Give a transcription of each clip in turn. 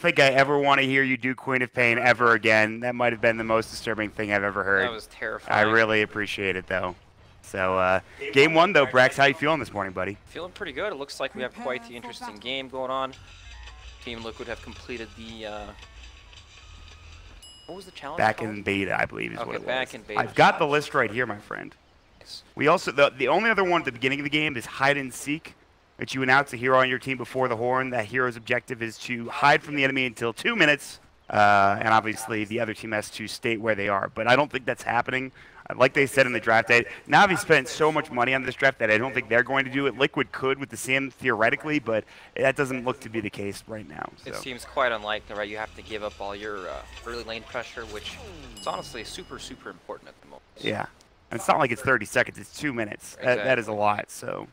think I ever want to hear you do Queen of Pain ever again. That might have been the most disturbing thing I've ever heard. That was terrifying. I really appreciate it, though. So, game one, though. Brax, how you feeling this morning, buddy? Feeling pretty good. It looks like we have quite the interesting game going on. Team Liquid have completed the... what was the challenge Back called? in beta, I believe, is what it was. Back in beta. I've got the list right here, my friend. Nice. We also, the only other one at the beginning of the game is hide and seek. That you announce a hero on your team before the horn. That hero's objective is to hide from the enemy until 2 minutes. And obviously, the other team has to state where they are. But I don't think that's happening. Like they said in the draft, Navi spent so much money on this draft that I don't think they're going to do it. Liquid could with the Sim theoretically, but that doesn't look to be the case right now. So. It seems quite unlikely, right? You have to give up all your early lane pressure, which is honestly super, super important at the moment. Yeah. And it's not like it's 30 seconds. It's 2 minutes. Exactly. That is a lot, so...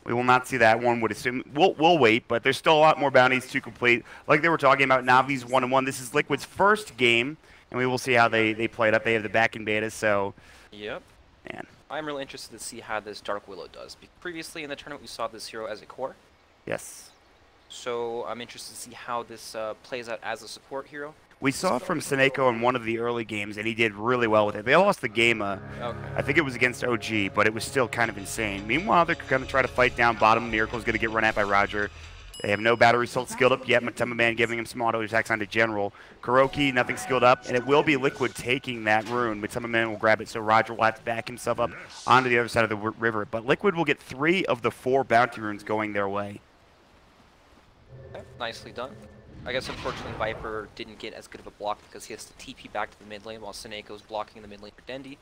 We will not see that, one would assume. We'll wait, but there's still a lot more bounties to complete. Like they were talking about, Navi's 1-1. This is Liquid's first game, and we will see how they play it up. They have the back in beta, so... Yep. Man. I'm really interested to see how this Dark Willow does. Previously in the tournament, we saw this hero as a core. Yes. So I'm interested to see how this plays out as a support hero. We saw from Seneko in one of the early games, and he did really well with it. They lost the game, I think it was against OG, but it was still kind of insane. Meanwhile, they're going to try to fight down bottom. Miracle's going to get run at by Roger. They have no battery assault skilled up yet. Matema Man giving him some auto attacks onto General. Kuroki, nothing skilled up, and it will be Liquid taking that rune. Matema Man will grab it, so Roger will have to back himself up onto the other side of the river. But Liquid will get 3 of the 4 bounty runes going their way. Okay, nicely done. I guess unfortunately Viper didn't get as good of a block because he has to TP back to the mid lane while Seneco's blocking the mid lane for Dendi.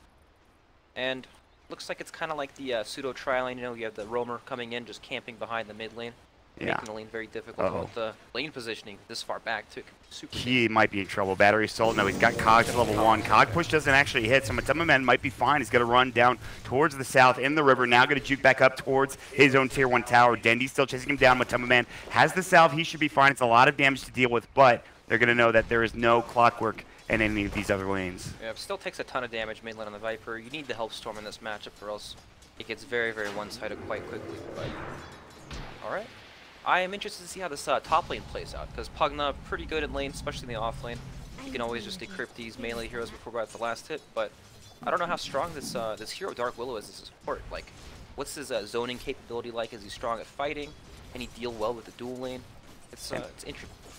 And looks like it's kind of like the pseudo tri lane. You know, you have the roamer coming in, just camping behind the mid lane, making the lane very difficult. With the lane positioning this far back too. Super he might be in trouble. Battery assault. No, he's got Cog to level 1. Cog push doesn't actually hit, so Matema Man might be fine. He's going to run down towards the south in the river. Now going to juke back up towards his own tier 1 tower. Dendi's still chasing him down. Matema Man has the salve. He should be fine. It's a lot of damage to deal with, but they're going to know that there is no clockwork in any of these other lanes. Yeah, it still takes a ton of damage mid lane on the Viper. You need the help storm in this matchup or else it gets very, very one-sided quite quickly. But alright. I am interested to see how this top lane plays out, because Pugna pretty good in lane, especially in the off lane. You can always just decrypt these melee heroes before we're at the last hit, but I don't know how strong this this hero Dark Willow is as a support. Like, what's his zoning capability like? Is he strong at fighting? Can he deal well with the dual lane? It's interesting.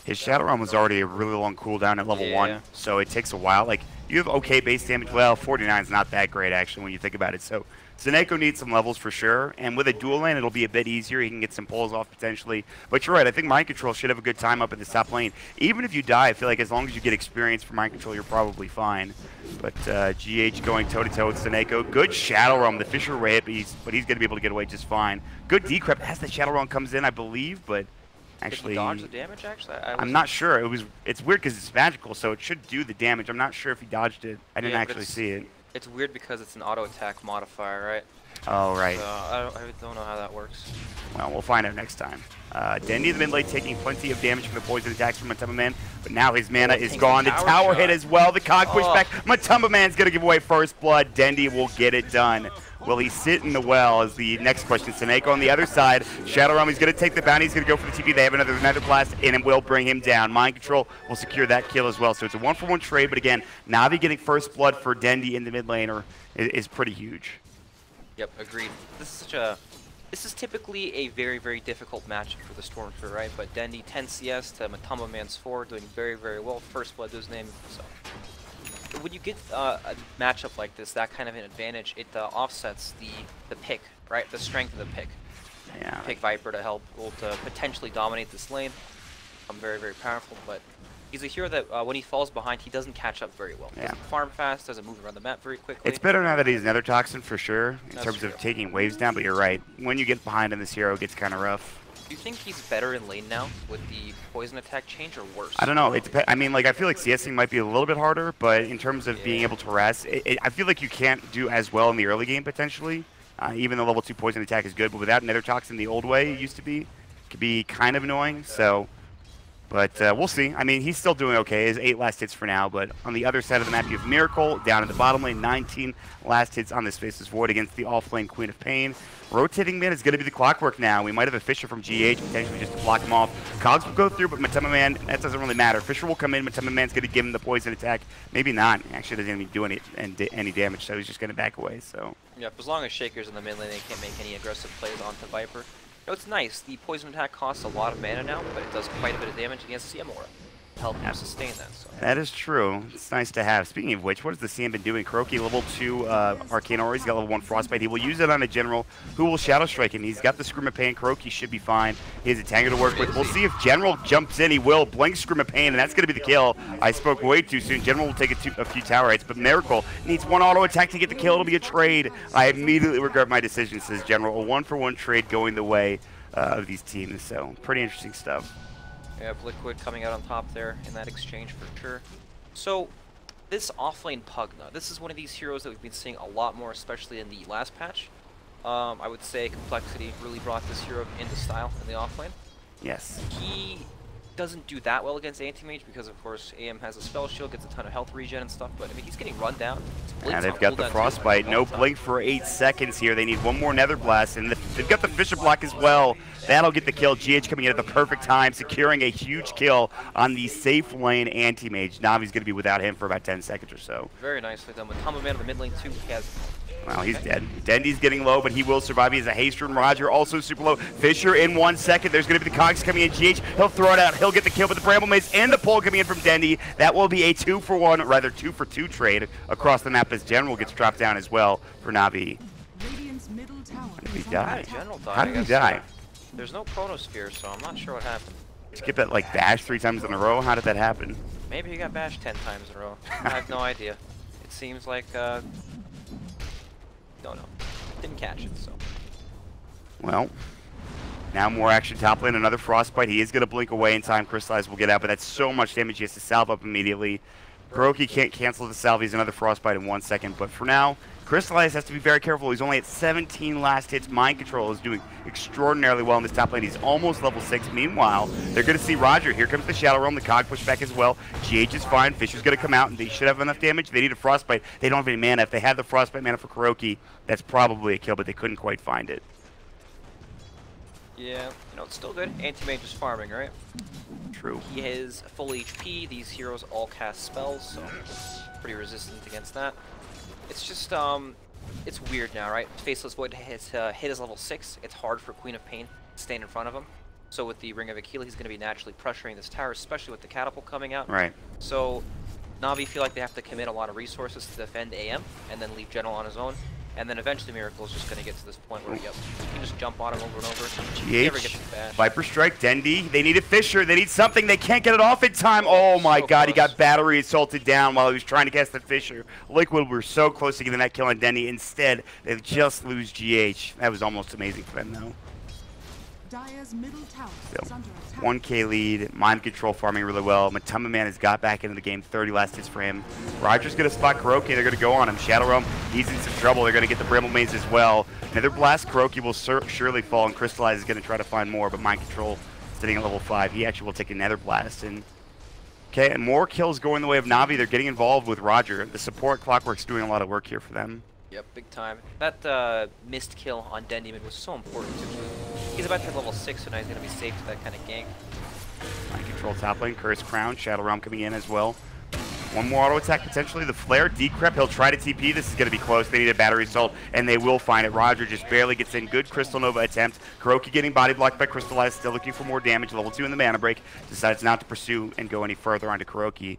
His Shadow Realm was already a really long cooldown at level 1, so it takes a while. Like, you have okay base damage. Well, 49 is not that great, actually, when you think about it. So Seneko needs some levels for sure, and with a dual lane, it'll be a bit easier. He can get some pulls off potentially. But you're right, I think Mind Control should have a good time up at the top lane. Even if you die, I feel like as long as you get experience for Mind Control, you're probably fine. But GH going toe-to-toe with Seneko. Good Shadow Realm. The Fisher Ray, but he's going to be able to get away just fine. Good Decrypt as the Shadow Realm comes in, I believe, but... Actually, did he dodge the damage, actually? I'm not sure. It's weird because it's magical, so it should do the damage. I'm not sure if he dodged it. I didn't actually see it. It's weird because it's an auto attack modifier, right? Oh, right. So I don't know how that works. Well, we'll find out next time. Dendi the mid lane taking plenty of damage from the poison attacks from Matema Man, but now his mana is gone. The tower hit as well. The Cog pushback. Matema Man's going to give away first blood. Dendi will get it done. Will he sit in the well is the next question. Seneko on the other side. Shadow Realm, he's going to take the bounty. He's going to go for the TP. They have another Nether Blast, and it will bring him down. Mind Control will secure that kill as well. So it's a 1-for-1 trade, but again, Navi getting first blood for Dendi in the mid lane is pretty huge. Yep, agreed. This is typically a very, very difficult matchup for the Stormtrooper, right? But Dendi 10 CS to Matema Man's 4, doing very, very well. First blood to his name. So when you get a matchup like this, that kind of an advantage, it offsets the pick, right? The strength of the pick. Yeah. Pick Viper to help to potentially dominate this lane. Very, very powerful, but he's a hero that when he falls behind, he doesn't catch up very well. Doesn't farm fast, doesn't move around the map very quickly. It's better now that he's Nether Toxin for sure, in terms of taking waves down, but you're right. When you get behind him, this hero gets kind of rough. Do you think he's better in lane now with the poison attack change, or worse? I don't know. I mean, like, I feel like CSing might be a little bit harder, but in terms of being able to harass, I feel like you can't do as well in the early game, potentially. Even though level 2 poison attack is good, but without Nether Toxin the old way it used to be, it could be kind of annoying, so... But we'll see. I mean, he's still doing okay. His 8 last hits for now. But on the other side of the map, you have Miracle down in the bottom lane. 19 last hits on this Faceless Void against the off-lane Queen of Pain. Rotating mid is going to be the clockwork now. We might have a Fisher from GH, potentially just to block him off. Cogs will go through, but Matema Man, that doesn't really matter. Fisher will come in. Matema Man's going to give him the poison attack. Maybe not. Actually, doesn't even do any damage, so he's just going to back away. So. Yep, as long as Shaker's in the mid lane, they can't make any aggressive plays onto Viper. You know, it's nice. The poison attack costs a lot of mana now, but it does quite a bit of damage against Siamora. Help him sustain that. So. That is true. It's nice to have. Speaking of which, what has the CM been doing? Kuroki level 2 Arcane Aura. He's got level 1 Frostbite. He will use it on a General who will Shadow Strike him. He's got the Scream of Pain. Kuroki should be fine. He has a Tango to work with. We'll see if General jumps in. He will. Blink Scream of Pain, and that's going to be the kill. I spoke way too soon. General will take a few tower hits, but Miracle needs 1 auto attack to get the kill. It'll be a trade. I immediately regret my decision, says General. A 1-for-1 trade going the way of these teams. So pretty interesting stuff. Yeah, Liquid coming out on top there in that exchange for sure. So, this offlane Pugna, this is one of these heroes that we've been seeing a lot more, especially in the last patch. I would say Complexity really brought this hero into style in the offlane. Yes. He doesn't do that well against Anti-Mage because, of course, AM has a spell shield, gets a ton of health regen and stuff, but I mean, he's getting run down. And they've got the Frostbite. No blink for 8 seconds here. They need 1 more Nether Blast, and they've got the Fisher block as well. That'll get the kill. GH coming in at the perfect time, securing a huge kill on the safe lane Anti-Mage. Navi's going to be without him for about 10 seconds or so. Very nicely done. With Combo Man on the mid lane, too, he has... Well, he's dead. Dendy's getting low, but he will survive. He has a haste rune. Roger also super low. Fisher in 1 second. There's going to be the Cogs coming in. GH, he'll throw it out. He'll get the kill, but the Bramble Maze and the pull coming in from Dendy. That will be a 2-for-1, rather 2-for-2 trade across the map as General gets dropped down as well for Navi. How did he die? How did he die? There's no Chronosphere, so I'm not sure what happened. Skip that like bash 3 times in a row? How did that happen? Maybe he got bashed 10 times in a row. I have no idea. It seems like, no. Didn't catch it, so. Well, now more action top lane. Another Frostbite. He is going to blink away in time. Crystallize will get out, but that's so much damage he has to salve up immediately. Kuroki can't cancel the salve. He's another Frostbite in 1 second, but for now, Crystallize has to be very careful. He's only at 17 last hits. Mind Control is doing extraordinarily well in this top lane. He's almost level 6. Meanwhile, they're going to see Roger. Here comes the Shadow Realm, the Cog pushback as well. GH is fine. Fisher's going to come out, and they should have enough damage. They need a Frostbite. They don't have any mana. If they had the Frostbite mana for Kuroki, that's probably a kill, but they couldn't quite find it. Yeah, you know, it's still good. Anti-Mage is farming, right? True. He is full HP. These heroes all cast spells, so pretty resistant against that. It's just, it's weird now, right? Faceless Void hit is level 6. It's hard for Queen of Pain to stand in front of him. So with the Ring of Achilles, he's going to be naturally pressuring this tower, especially with the Catapult coming out. Right. So Navi feel like they have to commit a lot of resources to defend AM, and then leave General on his own. And then eventually Miracle is just going to get to this point where you can just jump on him over and over. GH, Viper Strike, Dendy. They need a Fisher. They need something. They can't get it off in time. Oh my god, he got battery assaulted down while he was trying to cast the Fisher. Liquid were so close to getting that kill on Dendy. Instead, they just lose GH. That was almost amazing for them, though. Still, 1K lead, Mind Control farming really well. Matema Man has got back into the game, 30 last hits for him. Roger's going to spot Kuroki, they're going to go on him. Shadow Realm, he's in some trouble, they're going to get the Bramble Maze as well. Nether Blast, Kuroki will surely fall, and Crystallize is going to try to find more, but Mind Control sitting at level 5. He actually will take a Nether Blast. And okay, and more kills going the way of Navi. They're getting involved with Roger. The support Clockwork's doing a lot of work here for them. Yep, big time. That missed kill on Dendyman was so important too. He's about to hit level 6, so now he's going to be safe to that kind of gank. Mind Control top lane, Curse Crown, Shadow Realm coming in as well. 1 more auto attack potentially. The Flare, Decrep, he'll try to TP. This is going to be close. They need a battery assault, and they will find it. Roger just barely gets in. Good Crystal Nova attempt. Kuroki getting body blocked by Crystallize, still looking for more damage. Level 2 in the mana break. Decides not to pursue and go any further onto Kuroki.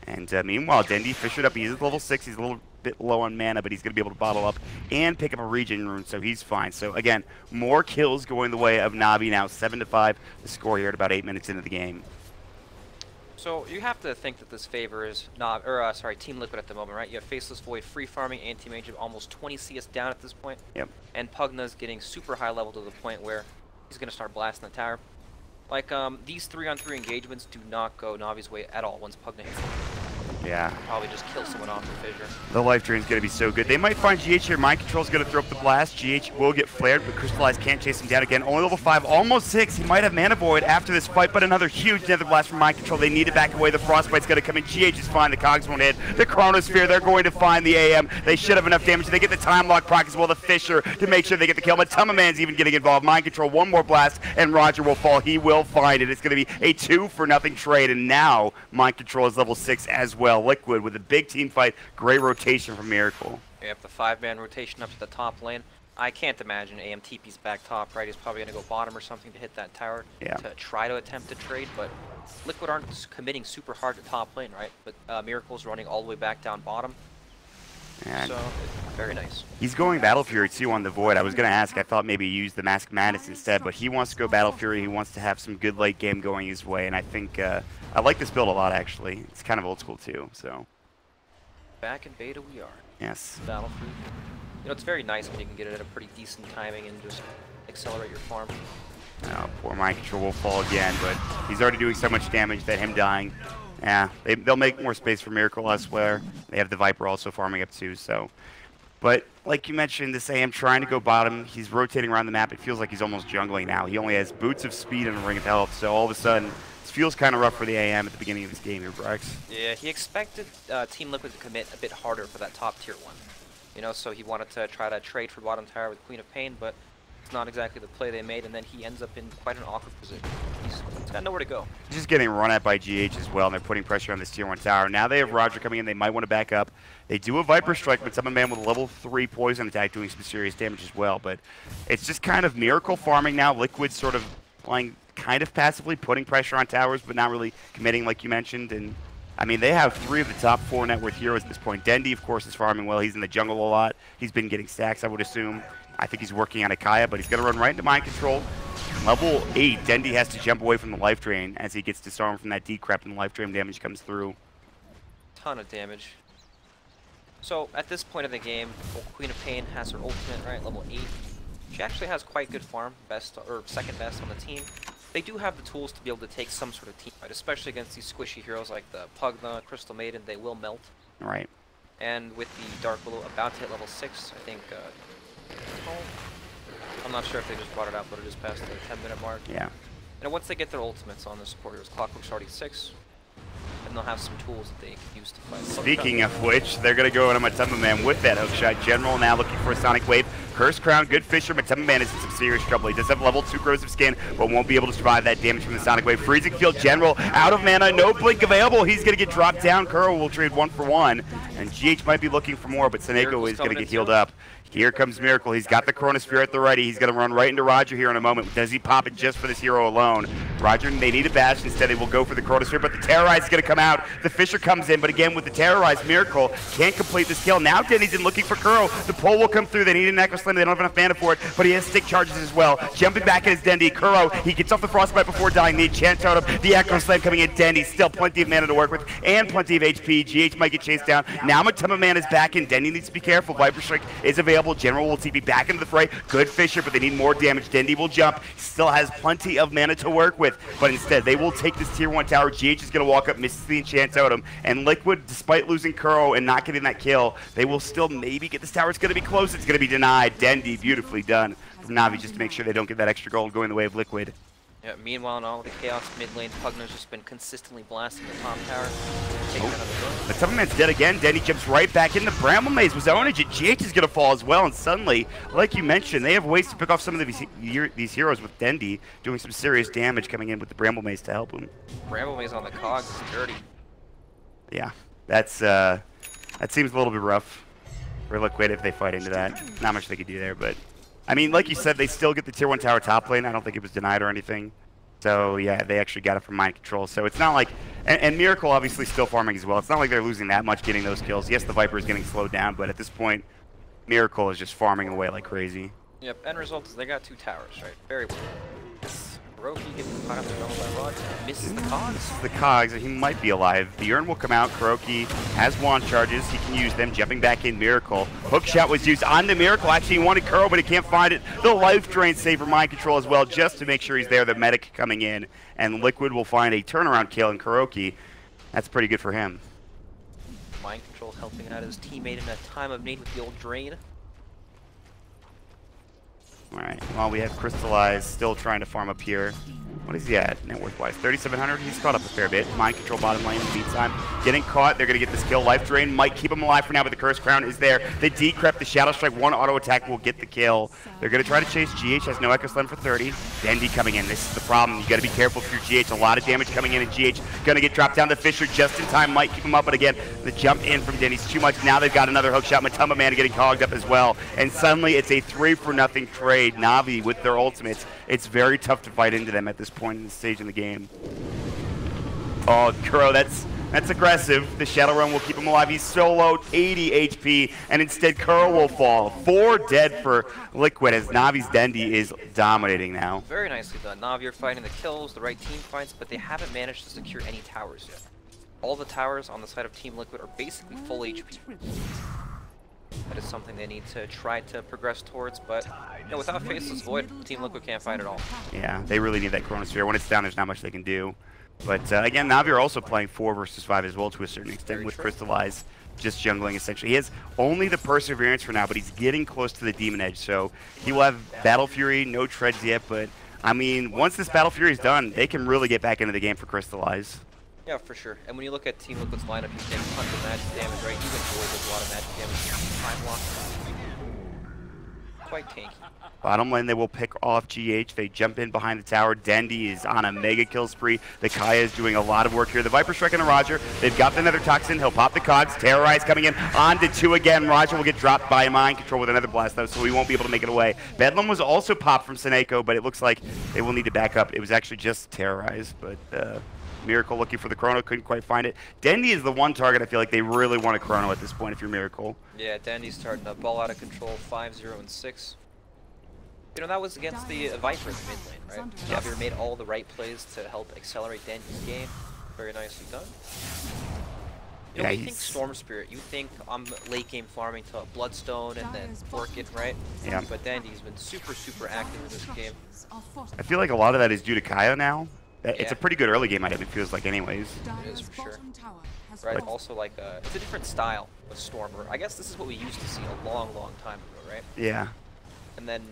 And meanwhile, Dendy fished up. He's at level 6. He's a little bit low on mana, but he's going to be able to bottle up and pick up a regen rune, so he's fine. So again, more kills going the way of Navi now. 7-5 the score here at about 8 minutes into the game. So you have to think that this favors Team Liquid at the moment, right? You have Faceless Void free farming, Anti-Mage of almost 20 CS down at this point. Yep. And Pugna's getting super high level to the point where he's going to start blasting the tower. Like, these 3-on-3 engagements do not go Navi's way at all once Pugna hits them. Yeah. Probably just kill someone off the fissure. The life drain's going to be so good. They might find GH here. Mind Control's going to throw up the blast. GH will get flared, but Crystallize can't chase him down again. Only level 5, almost 6. He might have Mana Void after this fight, but another huge Nether Blast from Mind Control. They need to back away. The Frostbite's going to come in. GH is fine. The Cogs won't hit. The Chronosphere, they're going to find the AM. They should have enough damage. They get the Time Lock proc as well, the Fissure, to make sure they get the kill. But Man's even getting involved. Mind Control, one more blast, and Roger will fall. He will find it. It's going to be a 2-for-0 trade, and now Mind Control is level 6 as well. Liquid with a big team fight. Great rotation from Miracle. Yep, the 5-man rotation up to the top lane. I can't imagine AM TP's back top, right? He's probably going to go bottom or something to hit that tower to try to attempt to trade, but Liquid aren't committing super hard to top lane, right? But Miracle's running all the way back down bottom. And so, very nice. He's going Battle Fury too on the Void. I was going to ask, I thought maybe use the Mask Madness instead, but he wants to go Battle Fury. He wants to have some good late game going his way, and I think I like this build a lot, actually. It's kind of old school too, so. Back in beta we are. Yes. Battle Fury. You know, it's very nice when you can get it at a pretty decent timing and just accelerate your farm. Oh, poor Mind Control will fall again, but he's already doing so much damage that him dying. Yeah, they'll make more space for Miracle elsewhere. They have the Viper also farming up too, so. But like you mentioned, this AM trying to go bottom. He's rotating around the map. It feels like he's almost jungling now. He only has Boots of Speed and a Ring of Health, so all of a sudden, this feels kind of rough for the AM at the beginning of this game here, Brax. Yeah, he expected Team Liquid to commit a bit harder for that top tier one. You know, so he wanted to try to trade for bottom tower with Queen of Pain, but it's not exactly the play they made, and then he ends up in quite an awkward position. He's got nowhere to go. Just getting run at by GH as well, and they're putting pressure on this tier 1 tower. Now they have Roger coming in. They might want to back up. They do a Viper Strike, but Summon Man with a level 3 poison attack doing some serious damage as well. But it's just kind of Miracle farming now. Liquid sort of playing kind of passively, putting pressure on towers, but not really committing like you mentioned. And I mean, they have 3 of the top 4 net worth heroes at this point. Dendi, of course, is farming well. He's in the jungle a lot. He's been getting stacks, I would assume. I think he's working on Akaya, but he's going to run right into Mind Control. Level 8, Dendi has to jump away from the life drain as he gets disarmed from that decrep, and the life drain damage comes through. Ton of damage. So, at this point of the game, Queen of Pain has her ultimate, right, level 8. She actually has quite good farm, best or second best on the team. They do have the tools to be able to take some sort of team fight, especially against these squishy heroes like the Pugna, Crystal Maiden. They will melt. Right. And with the Dark Willow about to hit level 6, I think. I'm not sure if they just brought it out, but it just passed the 10-minute mark. Yeah. And once they get their ultimates on the support heroes, Clockwork's already 6. And they'll have some tools that they can use to fight. Speaking of which, they're going to go into Matema Man with that hookshot. General now looking for a Sonic Wave. Curse Crown, good Fisher. Matema Man is in some serious trouble. He does have level 2 corrosive skin, but won't be able to survive that damage from the Sonic Wave. Freezing Field General out of mana, no blink available. He's going to get dropped down. Kuro will trade 1 for 1. And GH might be looking for more, but Seneko is going to get healed up. Here comes Miracle. He's got the Chronosphere at the ready. He's going to run right into Roger here in a moment. Does he pop it just for this hero alone? Roger, they need a bash. Instead, they will go for the Chronosphere, but the Terrorize is going to come out. The Fisher comes in, but again, with the Terrorize, Miracle can't complete this kill. Now Denny's in looking for Kuro. The pull will come through. They need an Echo Slam. They don't have enough mana for it, but he has stick charges as well. Jumping back at his Dendi. Kuro, he gets off the Frostbite before dying. The Enchant Totem, the Echo Slam coming in. Dendi, still plenty of mana to work with, and plenty of HP. GH might get chased down. Now Matema Man is back in. Dendi needs to be careful. Viper Strike is available. General will TP back into the fray. Good Fisher, but they need more damage. Dendi will jump. Still has plenty of mana to work with, but instead they will take this tier 1 tower. GH is going to walk up, misses the Enchant Totem, and Liquid, despite losing Kuro and not getting that kill, they will still maybe get this tower. It's going to be close. It's going to be denied. Dendi, beautifully done from Navi, just to make sure they don't get that extra gold going the way of Liquid. Yeah, meanwhile, in all the chaos mid lane, Pugna's just been consistently blasting the top tower. The Matema Man's dead again. Dendi jumps right back in. The Bramble Maze was ownage. GH is going to fall as well, and suddenly, like you mentioned, they have ways to pick off some of these heroes with Dendi doing some serious damage coming in with the Bramble Maze to help him. Bramble Maze on the cogs is dirty. Yeah, that seems a little bit rough for Liquid if they fight into that. Not much they could do there, but I mean, like you said, they still get the tier 1 tower top lane. I don't think it was denied or anything. So yeah, they actually got it from Mind Control. So it's not like, and Miracle obviously still farming as well. It's not like they're losing that much getting those kills. Yes, the Viper is getting slowed down, but at this point, Miracle is just farming away like crazy. Yep, end result is they got 2 towers, right? Very well. Kuroki gets caught up in by Rod, misses the cogs. The cogs, he might be alive. The urn will come out. Kuroki has wand charges. He can use them. Jumping back in, Miracle. Hook shot was used on the Miracle. Actually, he wanted Kuro, but he can't find it. The life drain save for Mind Control as well, just to make sure he's there. The medic coming in, and Liquid will find a turnaround kill in Kuroki. That's pretty good for him. Mind Control helping out his teammate in a time of need with the old drain. Alright, well, we have Crystallize still trying to farm up here. What is he at, net worth-wise? 3,700? He's caught up a fair bit. Mind Control bottom lane in the meantime. Getting caught. They're going to get this kill. Life Drain might keep him alive for now, but the Curse Crown is there. They decrep the Shadow Strike. One auto attack will get the kill. They're going to try to chase. GH has no Echo Slam for 30. Dendi coming in. This is the problem. You got to be careful if you're GH. A lot of damage coming in, and GH going to get dropped down to Fisher just in time. Might keep him up, but again, the jump in from Dendi's too much. Now they've got another hook shot. Matamba Man getting hogged up as well. And suddenly it's a 3-for-0 trade. Na'Vi with their ultimates. It's very tough to fight into them at this point in the stage in the game. Oh, Kuro, that's aggressive. The Shadow Run will keep him alive. He's so low, 80 HP, and instead Kuro will fall. 4 dead for Liquid as Navi's Dendi is dominating now. Very nicely done. Navi are fighting the kills, the right team fights, but they haven't managed to secure any towers yet. All the towers on the side of Team Liquid are basically full HP. That is something they need to try to progress towards, but you know, without Faceless Void, Team Liquid can't fight at all. Yeah, they really need that Chronosphere. When it's down, there's not much they can do. But again, Navi are also playing 4 versus 5 as well to a certain extent with Crystallize, just jungling essentially. He has only the Perseverance for now, but he's getting close to the Demon Edge, so he will have Battle Fury, no treads yet, but I mean, once this Battle Fury is done, they can really get back into the game for Crystallize. Yeah, for sure. And when you look at Team Liquid's lineup, you take tons of magic damage, right? Even Void does a lot of magic damage. Time lock. Quite tanky. Bottom lane, they will pick off GH. They jump in behind the tower. Dendi is on a mega kill spree. The Kaya is doing a lot of work here. The Viper Strike and the Roger. They've got the Nether Toxin. He'll pop the cogs. Terrorize coming in. On to 2 again. Roger will get dropped by Mind Control with another blast, though, so he won't be able to make it away. Bedlam was also popped from Seneko, but it looks like they will need to back up. It was actually just Terrorize, but Miracle looking for the Chrono, couldn't quite find it. Dendi is the one target I feel like they really want a Chrono at this point if you're Miracle. Yeah, Dendi's starting to ball out of control, 5-0 and 6. You know, that was against the Viper in the mid lane, right? Yes. Javier made all the right plays to help accelerate Dendi's game. Very nicely done. You know, Yeah, you think Storm Spirit, you think I'm late game farming to Bloodstone and then work it, right? Yeah. But Dendi's been super, super active in this game. I feel like a lot of that is due to Kaya now. It's Yeah. a pretty good early game item, it feels like anyways. It is for sure. Right, also like, it's a different style of Stormer. I guess this is what we used to see a long, long time ago, right? Yeah. And then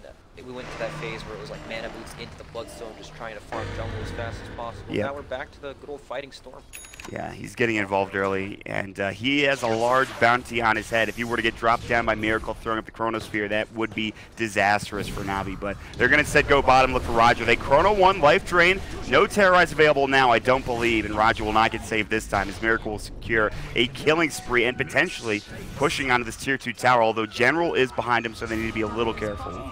we went to that phase where it was like mana boots into the Bloodstone, just trying to farm jungle as fast as possible. Yep. Now we're back to the good old fighting Storm. Yeah, he's getting involved early, and he has a large bounty on his head. If he were to get dropped down by Miracle throwing up the Chronosphere, that would be disastrous for Navi. But they're going to instead go bottom, look for Roger. They Chrono 1, Life Drain, no Terrorize available now, I don't believe, and Roger will not get saved this time as Miracle will secure a killing spree and potentially pushing onto this tier 2 tower, although General is behind him, so they need to be a little careful.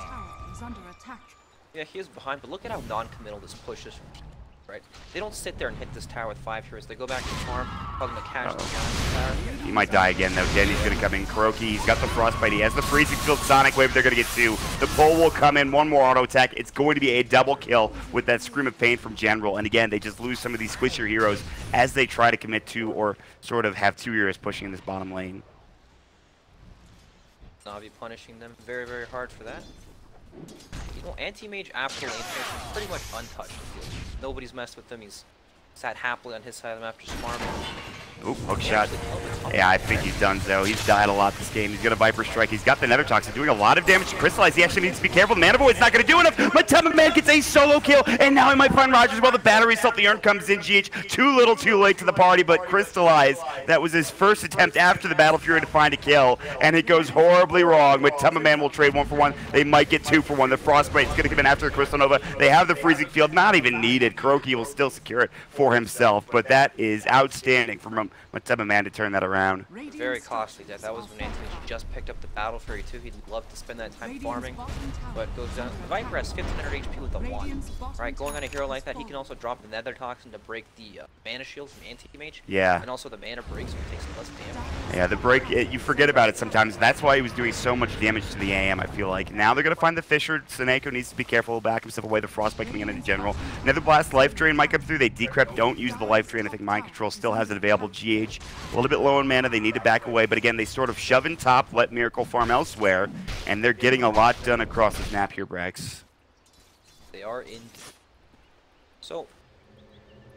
Yeah, he is behind, but look at how non-committal this push is from Team, right? They don't sit there and hit this tower with 5 heroes. They go back to farm, hugging the cash down the tower. He might die again, though. Dendi's going to come in. Kuroki, he's got the Frostbite. He has the Freezing Field Sonic Wave. They're going to get 2. The pull will come in. 1 more auto attack. It's going to be a double kill with that Scream of Pain from General. And again, they just lose some of these squishier heroes as they try to commit to or sort of have 2 heroes pushing in this bottom lane. Navi punishing them very, very hard for that. You know, Anti-Mage after lane finish is pretty much untouched. Nobody's messed with him. He's sat happily on his side of the map just farming. Oop, hook shot. Yeah, I think he's done so. He's died a lot this game. He's got a Viper Strike. He's got the Nether Toxin doing a lot of damage to Crystallize. He actually needs to be careful. Mana Void's not going to do enough. Matema Man gets a solo kill, and now he might find Rogers while the battery salt the urn comes in. GH too little too late to the party, but Crystallize, that was his first attempt after the Battle Fury to find a kill, and it goes horribly wrong. Matema Man will trade 1 for 1. They might get 2 for 1. The Frostbite's going to come in after the Crystal Nova. They have the Freezing Field, not even needed. Kuroki will still secure it for himself, but that is outstanding from Matema Man to turn that around. Very costly death. That was when Anthony just picked up the Battle Fury too. He'd love to spend that time farming, but goes down. The Viper has 1500 HP with the 1. Right, going on a hero like that, he can also drop the Nether Toxin to break the mana shield from Anti-Mage. Yeah. And also the mana breaks, so he takes less damage. Yeah, the break, you forget about it sometimes. That's why he was doing so much damage to the AM, I feel like. Now they're going to find the Fisher. Seneko needs to be careful, back himself away. The Frostbite coming in in general. Nether Blast, Life Drain might come through. They decrep, don't use the Life Drain. I think Mind Control still has it available. GH, a little bit low in mana. They need to back away, but again, they sort of shove in top, let Miracle farm elsewhere, and they're getting a lot done across this map here, Brax. They are in. So,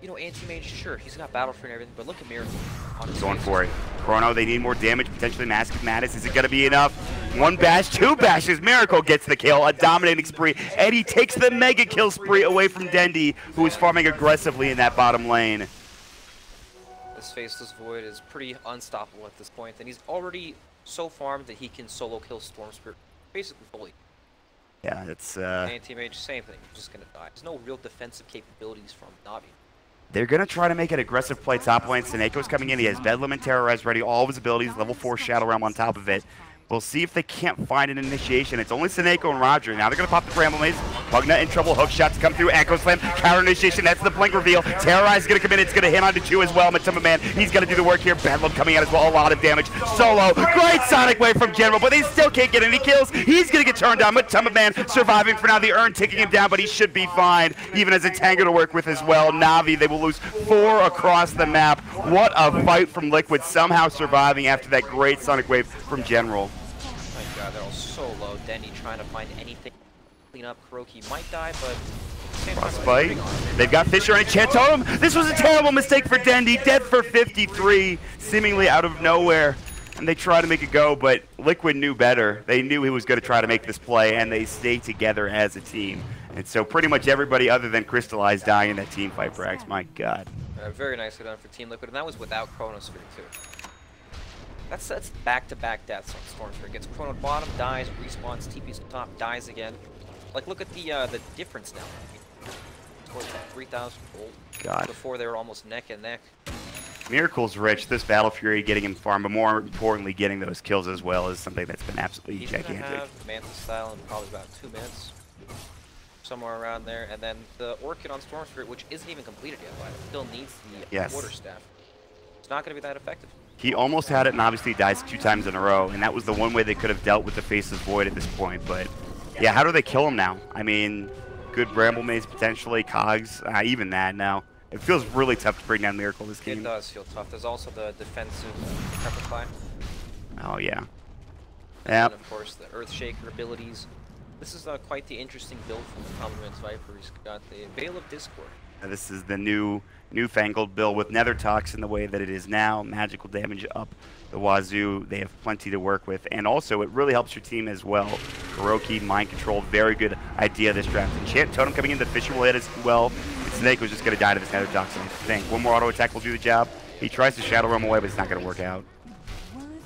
you know, Anti-Mage, sure, he's got Battle Fury and everything, but look at Miracle. Going for it. Chrono, they need more damage, potentially Mask of Natus. Is it going to be enough? One bash, two bashes. Miracle gets the kill, a dominating spree. Eddie takes the mega kill spree away from Dendi, who is farming aggressively in that bottom lane. This Faceless Void is pretty unstoppable at this point, and he's already so farmed that he can solo kill Storm Spirit basically fully. Yeah, it's... Anti-Mage, same thing. He's just going to die. There's no real defensive capabilities from Navi. They're going to try to make an aggressive play top lane. Seneco's coming in. He has Bedlam and Terrorize ready. All of his abilities, level 4 Shadow Realm on top of it. We'll see if they can't find an initiation. It's only Seneco and Roger. Now they're going to pop the Bramble Maze. Pugna in trouble. Hook shots come through. Echo Slam. Counter initiation. That's the blink reveal. Terrorize is going to come in. It's going to hit onto 2 as well. Matuma Man, he's going to do the work here. Bedlam coming out as well. A lot of damage. Solo. Great Sonic Wave from General, but they still can't get any kills. He's going to get turned down. Matuma Man surviving for now. The urn taking him down, but he should be fine. Even as a Tango to work with as well. Navi, they will lose 4 across the map. What a fight from Liquid, somehow surviving after that great Sonic Wave from General. God, they're all so low. Dendi trying to find anything to clean up. Kuroki might die, but Frostbite. They've got Fisher and Enchant Totem. This was a terrible mistake for Dendi. Dead for 53, seemingly out of nowhere. And they try to make it go, but Liquid knew better. They knew he was going to try to make this play, and they stay together as a team. And so pretty much everybody other than Crystallize dying in that team fight, Brax. My God. Very nicely done for Team Liquid, and that was without Chronosphere, too. That's back-to-back deaths on Stormsphere. Gets Chrono bottom, dies, respawns, TP's top, dies again. Like, look at the difference now. Scores 3,000 gold. God. Before they were almost neck and neck. Miracle's rich. This Battle Fury getting him farm, but more importantly, getting those kills as well is something that's been absolutely gigantic. He's gonna have Mantis style in probably about 2 minutes. Somewhere around there. And then the Orchid on Stormsphere, which isn't even completed yet, but it still needs the Quarterstaff. It's not going to be that effective. He almost had it, and obviously dies 2 times in a row, and that was the one way they could have dealt with the Faceless Void at this point. But yeah, how do they kill him now? I mean, good Bramble Maze potentially, Cogs, even that now. It feels really tough to bring down Miracle this game. It does feel tough. There's also the defensive Prepify. Oh yeah. And of course the Earthshaker abilities. This is quite the interesting build from the Compliments Viper. He's got the Veil of Discord. This is the newfangled build with Nether Toxin the way that it is now. Magical damage up the wazoo. They have plenty to work with. And also, it really helps your team as well. Kuroki, Mind Control, very good idea this draft. Enchant Totem coming in, the Fisher will hit as well. And Snake was just going to die to this Nether Toxin, I think. One more auto attack will do the job. He tries to Shadow Realm away, but it's not going to work out.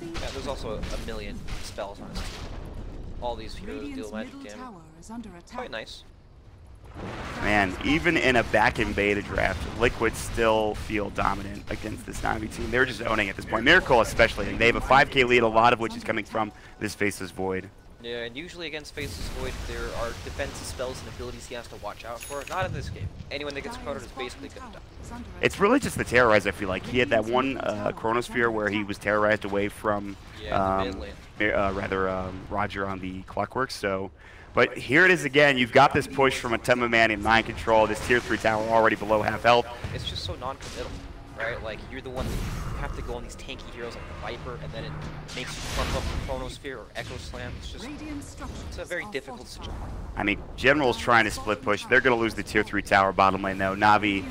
Yeah, there's also a million spells on his team. All these heroes deal magic damage. Quite nice. Man, even in a back-in beta draft, Liquid still feel dominant against this Navi team. They're just owning at this point. Miracle especially. They have a 5k lead, a lot of which is coming from this Faceless Void. Yeah, and usually against Faceless Void, there are defensive spells and abilities he has to watch out for. Not in this game. Anyone that gets cornered is basically going to die. It's really just the Terrorize, I feel like. He had that one Chronosphere where he was terrorized away from Roger on the Clockwork, so... But here it is again. You've got this push from a Matuma Man in Mind Control. This tier 3 tower already below half health. It's just so non-committal, right? Like, you're the one that you have to go on these tanky heroes like the Viper, and then it makes you front up the Chronosphere or Echo Slam. It's just, it's a very difficult situation. I mean, General's trying to split push. They're going to lose the tier 3 tower bottom lane, though. Navi,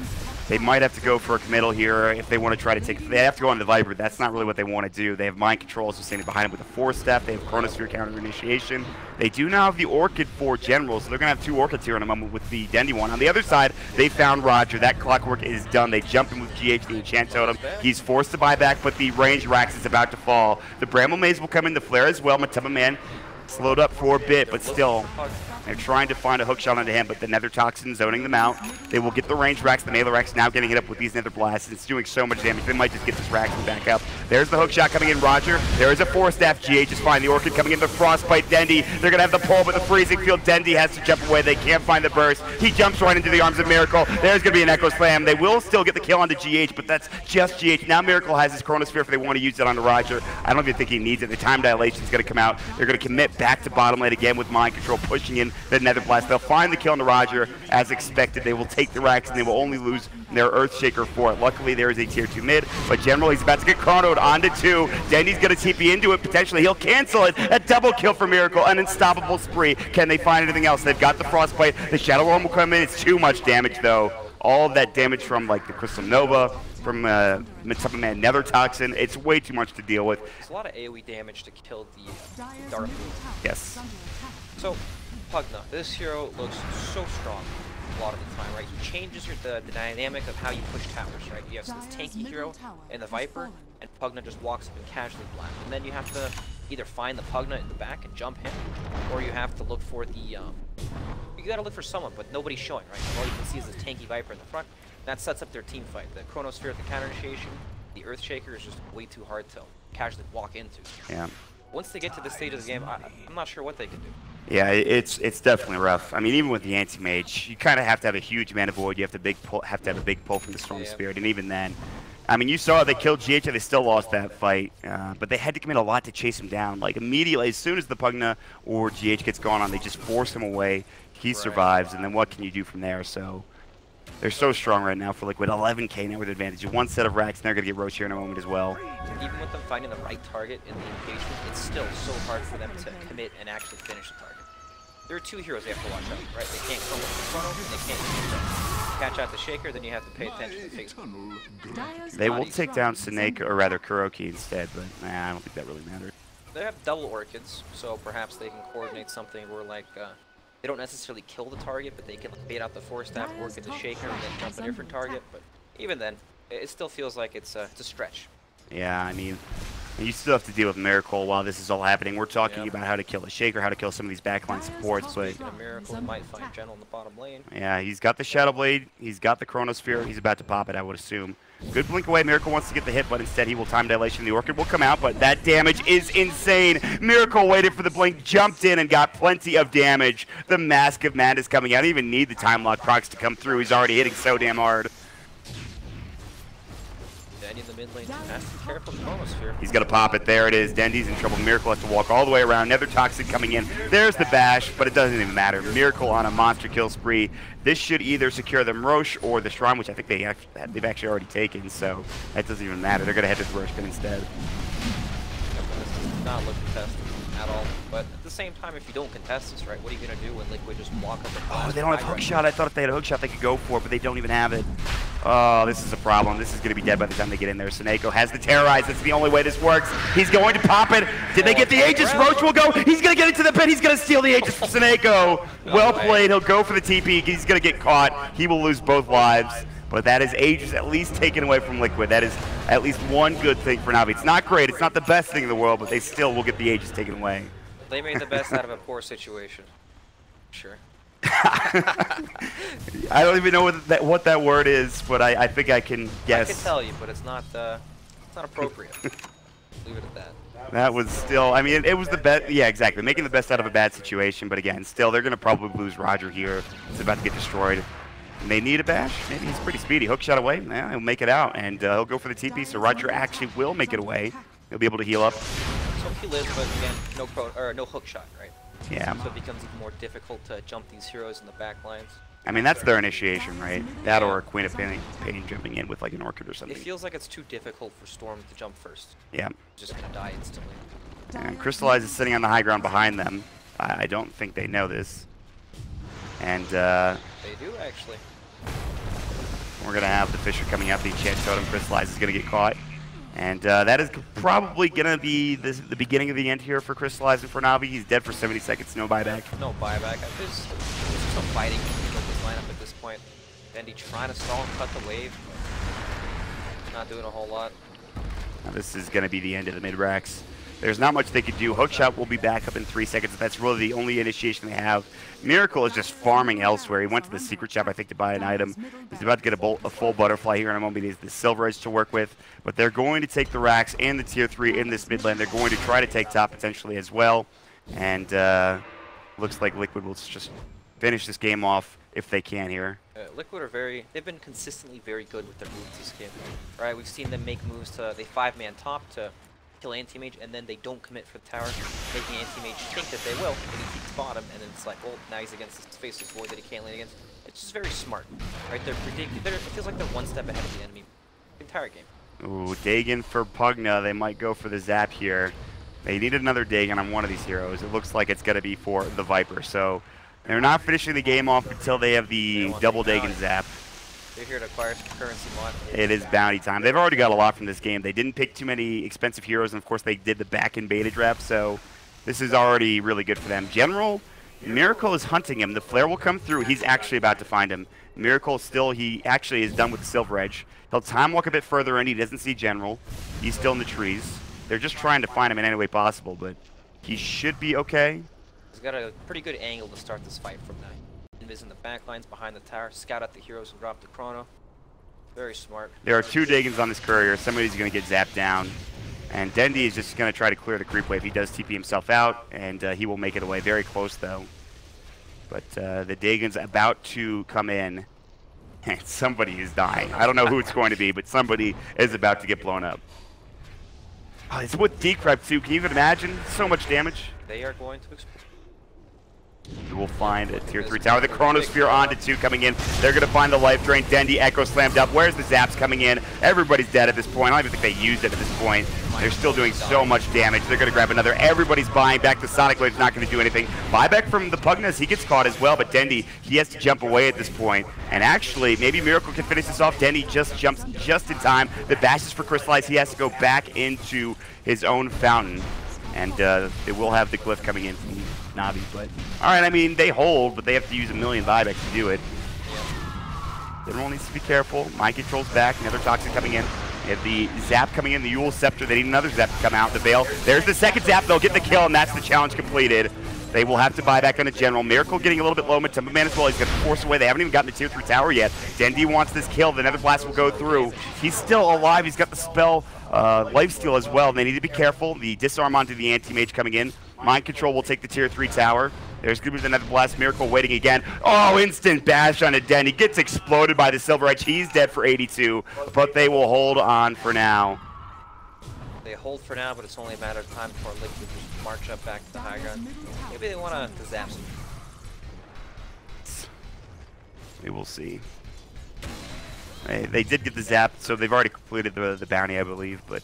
they might have to go for a committal here if they want to try to take... They have to go on the Viper. That's not really what they want to do. They have Mind Control also standing behind him with a 4-step. They have Chronosphere counter initiation. They do now have the Orchid for General, so they're going to have 2 Orchids here in a moment with the Dendi one. On the other side, they found Roger. That Clockwork is done. They jump in with GH, the Enchant Totem. He's forced to buy back, but the range Rax is about to fall. The Bramble Maze will come in, the Flare as well. Matuma Man slowed up for a bit, but still... They're trying to find a hook shot onto him, but the Nether Toxin zoning them out. They will get the range Rax. The melee Rax now getting hit up with these Nether Blasts. It's doing so much damage. They might just get this Rax back up. There's the hook shot coming in, Roger. There is a 4-staff. GH is fine. The Orchid coming in, the Frostbite. Dendi. They're going to have the pull, but the freezing field. Dendi has to jump away. They can't find the burst. He jumps right into the arms of Miracle. There's going to be an Echo Slam. They will still get the kill onto GH, but that's just GH. Now Miracle has his Chronosphere if they want to use it onto Roger. I don't even think he needs it. The time dilation is going to come out. They're going to commit back to bottom lane again with Mind Control, pushing in the Nether Blast. They'll find the kill on the Roger as expected. They will take the Rax and they will only lose their Earthshaker for it. Luckily, there is a tier 2 mid, but General, he's about to get chronoed onto 2. Dendi's going to TP into it. Potentially, he'll cancel it. A double kill for Miracle, an unstoppable spree. Can they find anything else? They've got the Frostbite. The Shadow Realm will come in. It's too much damage, though. all of that damage from like the Crystal Nova, from Mid-Supplement Nether Toxin. It's way too much to deal with. There's a lot of AoE damage to kill the Dark Moon. Yes. So, Pugna, this hero looks so strong a lot of the time, right? He changes the dynamic of how you push towers, right? You have this tanky hero and the Viper, and Pugna just walks up and casually blast. And then you have to either find the Pugna in the back and jump him, or you have to look for the, you gotta look for someone, but nobody's showing, right? All you can see is this tanky Viper in the front. That sets up their team fight. The Chronosphere at the counter initiation, the Earthshaker is just way too hard to casually walk into. Yeah. Once they get to this stage of the game, I'm not sure what they can do. Yeah, it's definitely rough. I mean, even with the anti-mage, you kind of have to have a huge mana void. You have to have a big pull from the Storm Spirit, and even then, I mean, you saw they killed GH and they still lost that fight, but they had to commit a lot to chase him down. Like immediately, as soon as the Pugna or GH gets going on, they just force him away. He survives, and then what can you do from there? So they're so strong right now for Liquid. 11k network advantage. One set of racks, and they're gonna get Roche here in a moment as well. Even with them finding the right target in the engagement, it's still so hard for them to commit and actually finish the target. There are two heroes they have to watch out, right? They can't come with the funnel, and they can't catch out the Shaker, then you have to pay attention to face. They will take down Snake, or rather Kuroki instead, but nah, I don't think that really matters. They have double Orchids, so perhaps they can coordinate something where, like, they don't necessarily kill the target, but they can like, bait out the Force Staff, work at the Shaker, and then jump a different target. But even then, it still feels like it's a stretch. Yeah, I mean, you still have to deal with Miracle while this is all happening. We're talking about how to kill a Shaker, how to kill some of these backline supports, but a Miracle might find Gentle in the bottom lane. Yeah, he's got the Shadow Blade, he's got the Chronosphere, he's about to pop it, I would assume. Good blink away, Miracle wants to get the hit, but instead he will time dilation. The Orchid will come out, but that damage is insane. Miracle waited for the blink, jumped in, and got plenty of damage. The Mask of Madness coming out. I don't even need the time lock procs to come through. He's already hitting so damn hard. Dendy in the mid lane has to be careful with Chronosphere. He's going to pop it. There it is. Dendy's in trouble. Miracle has to walk all the way around. Nether Toxic coming in. There's the bash, but it doesn't even matter. Miracle on a monster kill spree. This should either secure them Roche or the Shrine, which I think they've actually already taken, so that doesn't even matter. They're going to head to the Roche pin instead. This does not look contested at all, but at the same time, if you don't contest this, right, what are you going to do when Liquid just walk up and oh, they don't have hookshot. I thought if they had a hookshot, they could go for it, but they don't even have it. Oh, this is a problem. This is going to be dead by the time they get in there. Seneko has the Terrorize. That's the only way this works. He's going to pop it. Did they get the Aegis? Roche will go. He's going to get into the pit. He's going to steal the Aegis from Seneko. Well played. He'll go for the TP. He's going to get caught. He will lose both lives. But that is Aegis at least taken away from Liquid. That is at least one good thing for Navi. It's not great. It's not the best thing in the world, but they still will get the Aegis taken away. They made the best out of a poor situation. Sure. I don't even know what that word is, but I think I can guess. I can tell you, but it's not appropriate. Leave it at that. That was still, I mean, it was the best. Yeah, exactly. Making the best out of a bad situation, but again, still, they're going to probably lose Roger here. It's about to get destroyed. And they need a bash. Maybe he's pretty speedy. Hookshot away. Yeah, he'll make it out, and he'll go for the TP. So Roger actually will make it away. He'll be able to heal up. So he lives, but again, no hookshot, right? Yeah. So it becomes even more difficult to jump these heroes in the back lines. I mean, that's their initiation, right? That or a Queen of Pain jumping in with like an Orchid or something. It feels like it's too difficult for Storm to jump first. Yeah. Just gonna die instantly. And Crystallize is sitting on the high ground behind them. I don't think they know this. And they do actually. We're gonna have the Fisher coming out, the Enchant Totem. Crystallize is gonna get caught. And that is probably going to be the beginning of the end here for Crystallize and for Navi. He's dead for 70 seconds, no buyback. No buyback. There's some fighting in this lineup at this point. Dendy trying to stall and cut the wave, but not doing a whole lot. Now this is going to be the end of the mid-racks. There's not much they could do. Hookshot will be back up in 3 seconds. That's really the only initiation they have. Miracle is just farming elsewhere. He went to the secret shop, I think, to buy an item. He's about to get a full butterfly here in a moment. He has the Silver Edge to work with. But they're going to take the racks and the tier 3 in this mid lane. They're going to try to take top potentially as well. And looks like Liquid will just finish this game off if they can here. Liquid are they've been consistently very good with their moves this game. Right, we've seen them make moves to, they 5-man top to kill anti-mage, and then they don't commit for the tower, making anti-mage think that they will, and he keeps bottom, and then it's like, well, now he's against this faceless void that he can't lane against. It's just very smart, right? It feels like they're one step ahead of the enemy the entire game. Ooh, Dagon for Pugna. They might go for the Zap here. They need another Dagon on one of these heroes. It looks like it's going to be for the Viper, so they're not finishing the game off until they have the double Dagon Zap. They're here to acquire some currency mod. It is bounty time. They've already got a lot from this game. They didn't pick too many expensive heroes, and of course they did the back-end beta draft, so this is already really good for them. General, Miracle is hunting him. The flare will come through. He's actually about to find him. Miracle still, he actually is done with the Silver Edge. He'll time walk a bit further in. He doesn't see General. He's still in the trees. They're just trying to find him in any way possible, but he should be okay. He's got a pretty good angle to start this fight from that. Invis in the back lines behind the tower, scout out the heroes and drop the chrono. Very smart. There are 2 Dagons on this courier. Somebody's going to get zapped down. And Dendy is just going to try to clear the creep wave. He does TP himself out, and he will make it away. Very close, though. But the Dagon's about to come in, and somebody is dying. I don't know who it's going to be, but somebody is about to get blown up. Oh, it's with Decrep, too. Can you even imagine? So much damage. They are going to explode. We will find a tier 3 tower. The Chronosphere onto 2 coming in. They're going to find the life drain. Dendy, Echo slammed up. Where's the zaps coming in? Everybody's dead at this point. I don't even think they used it at this point. They're still doing so much damage. They're going to grab another. Everybody's buying back. The Sonic Wave's not going to do anything. Buyback from the Pugnas. He gets caught as well, but Dendy, he has to jump away at this point. And actually, maybe Miracle can finish this off. Dendy just jumps just in time. The bash is for Crystallize. He has to go back into his own fountain. And they will have the glyph coming in from Navi, but alright, I mean, they hold, but they have to use a million buybacks to do it. General needs to be careful. Mind control's back, another Toxic coming in. They have the Zap coming in, the Yule Scepter. They need another Zap to come out. The Veil. There's the second Zap. They'll get the kill, and that's the challenge completed. They will have to buy back on a General. Miracle getting a little bit low. Matumba Man as well. He's going to force away. They haven't even gotten the tier 3 tower yet. Dendy wants this kill. The Nether Blast will go through. He's still alive. He's got the spell Lifesteal as well. They need to be careful. The Disarm onto the Anti-Mage coming in. Mind Control will take the tier 3 tower. There's going to be the Nether Blast. Miracle waiting again. Oh, instant bash on a Den. He gets exploded by the Silver Edge. He's dead for 82, but they will hold on for now. They hold for now, but it's only a matter of time before Liquid just march up back to the high ground. Maybe they want to zap some. We will see. They did get the zap, so they've already completed the bounty, I believe, but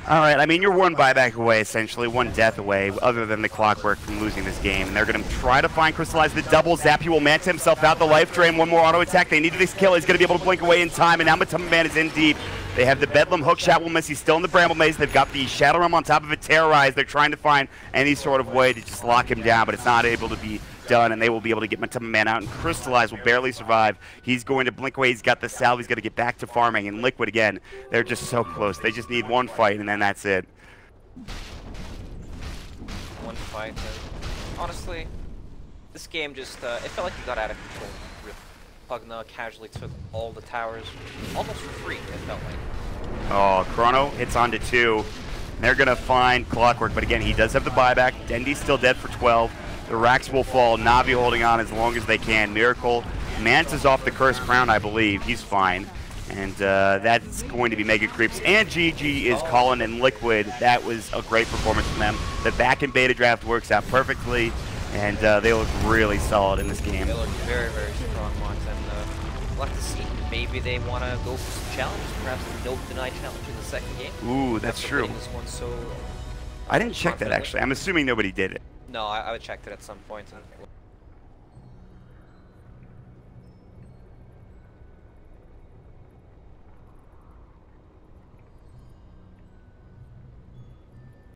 alright, I mean, you're 1 buyback away, essentially, 1 death away, other than the Clockwork from losing this game. And they're going to try to find Crystallize. The double zap, he will manta himself out, the life drain, 1 more auto attack. They needed this kill. He's going to be able to blink away in time, and now Matumba Man is in deep. They have the Bedlam hook shot will miss. He's still in the Bramble Maze. They've got the Shadow Realm on top of it, Terrorize. They're trying to find any sort of way to just lock him down, but it's not able to be done, and they will be able to get Matumba Man out, and Crystallize will barely survive. He's going to blink away. He's got the salve. He's got to get back to farming, and Liquid again. They're just so close. They just need 1 fight, and then that's it. 1 fight. Honestly, this game just, it felt like it got out of control. Pugna casually took all the towers, almost for free, it felt like. Oh, Chrono hits onto 2. They're going to find Clockwork, but again, he does have the buyback. Dendy's still dead for 12. The racks will fall. Navi holding on as long as they can. Miracle. Manta's off the Cursed Crown, I believe. He's fine. And that's going to be Mega Creeps. And GG is calling in Liquid. That was a great performance from them. The back and beta draft works out perfectly. And they look really solid in this game. They look very, very strong ones. And we'll have to see. Maybe they want to go for some challenges. Perhaps the no deny challenge in the second game. Ooh, that's true. This one so I didn't check that, actually. I'm assuming nobody did it. No, I would check that at some point. And